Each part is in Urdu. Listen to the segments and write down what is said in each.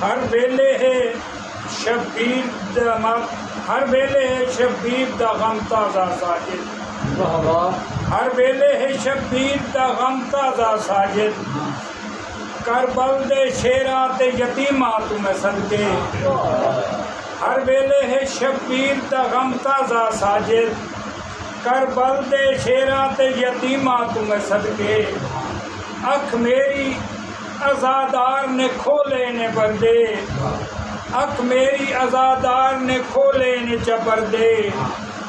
ہر ویلے ہے شبیر ہر ویلے ہے شبیر دا غم تازہ ساجد ہر ویلے ہے شبیر دا غم تازہ ساجد کربل دے شیراں تے یتیماں تو میں صدقے ہر ویلے ہے شبیر دا غم تازہ ساجد کربل دے شیراں تے یتیماں تو میں صدقے اکھ میری عزادار نے کھولے نے بردے اکھ میری عزادار نے کھولے نے چپردے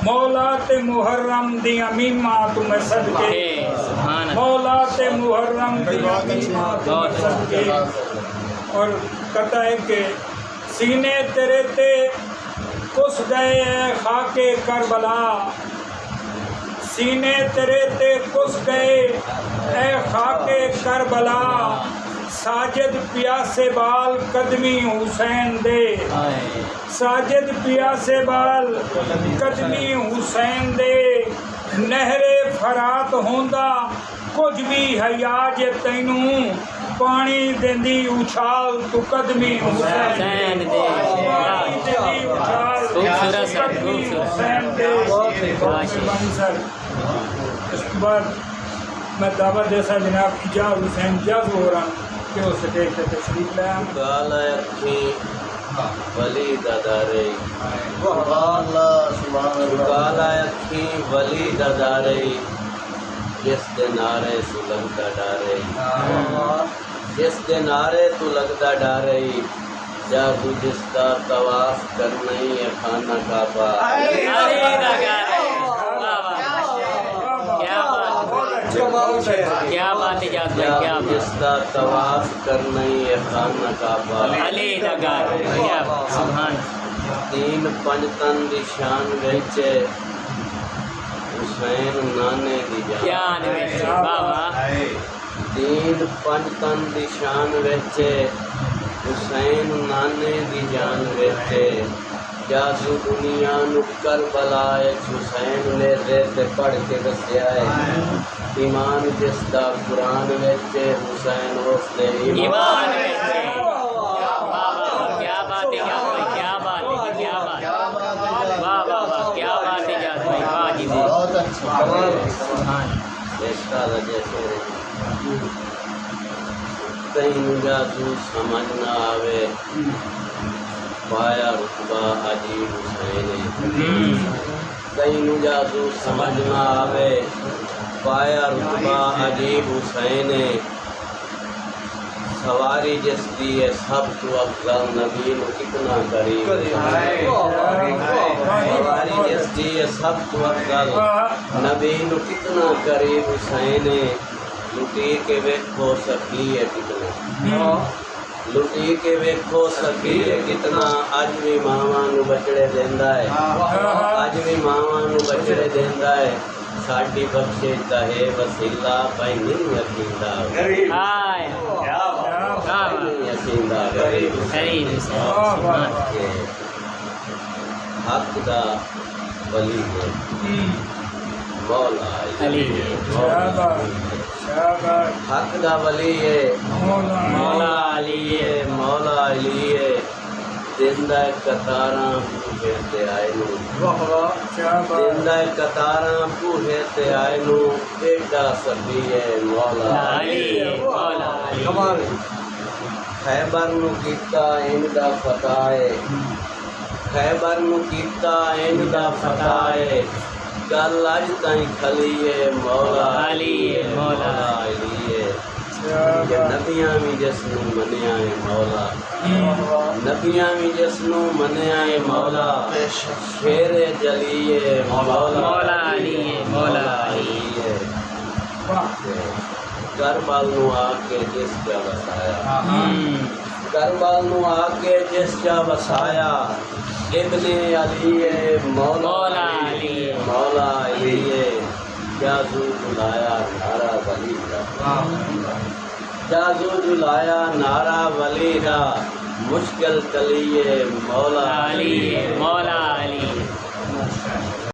مولا تے محرم دی امیماں تو میں صدقے مولا تے محرم دی امیماں تو میں صدقے اور کہتا ہے کہ سینے تیرے تے کس گئے اے خاک کربلا سینے تیرے تے کس گئے اے خاک کربلا ساجد پیاسے بال قدمی حسین دے ساجد پیاسے بال قدمی حسین دے نہر فرات ہوندا کچھ بھی حیاج تینوں پانی دیندی اچھال تو قدمی حسین دے پانی دیندی اچھال تو قدمی حسین دے اس کے بعد میں دعوت دیسا جناب اجاز حسین جاز ہو رہا ہوں کہ وہ سٹیج پہ تشریف لیا گالا اکھی ولی دادارے گالا اکھی ولی دادارے جس دے نعرے تو لگتا ڈارے جس دے نعرے تو لگتا ڈارے جا تو جس کا طواف کرنا ہی ہے خانہ کعبہ کیا بات ہے جاز بھائی کیا جس کا طواف کرنا ہی ہے خانہ کعبہ علی دگار کیا سبحان تین پنجتن دی شان ویچے حسین نانے دی جان وچ بابا تین پنجتن دی شان ویچے حسین نانے دی جان ویچے جاسو دنیا نو کربلا حسین نے ریت پڑھ کے دسیا ہے ایمان جس دا قرآن ویچے حسین اس دے ایمان وچ بابا کیا بات ہے جاز بھائی کیا بات ہے کیا بات واہ واہ واہ کیا بات ہے جاز بھائی واہ جی بہت اچھا سبحان دیکھتا دا جیسے کہیں جاسو سمجھ نہ آوے پایا رتبہ عجیب حسین کہیں جاسو سمجھ نہ آوے پایا رتبہ عجیب حسین سواری جس دی ہے سب تو افضل نبی نو کتنا قریب سواری جس دی ہے سب تو افضل نبی نو کتنا قریب حسین لٹی کے ویکھو سکی ہے کتنا لٹی کے ویکھو سکی ہے کتنا اج بھی ماواں نو بچڑے دیندا ہے اج بھی ماواں نو بچڑے دیندا ہے ساڈی بخشش دا ہے وسیلہ بھائی نہیں یقیندا ہائے یقیندا غریب سبحان حق دا ولی ہے مولا علی حق دا ولی ہے مولا علی ہے مولا علی ہے زندہ قطاراں بوہے تے آئے نو زندہ قطاراں بوہے تے آئے نو ایڈا سبھی ہے مولا علی مولا علی خیبر نو کیتا ان دا فتح ہے خیبر نو کیتا ان دا فتح ہے گل اج تائیں کھلی ہے مولا علی مولا علی ہے نبیاں بھی جس نو منیا ہے مولا نبیاں بھی جس نو منیا ہے مولا شیر جلی ہے مولا علی مولا علی ہے کربل نو آ کے جس کا وسایا کربل نو آ کے جس کا وسایا ابن علی ہے مولا علی مولا علی ہے جازو جلایا نعرہ ولی دا جازو جلایا نعرہ ولی دا مشکل کلیے مولا علی مولا علی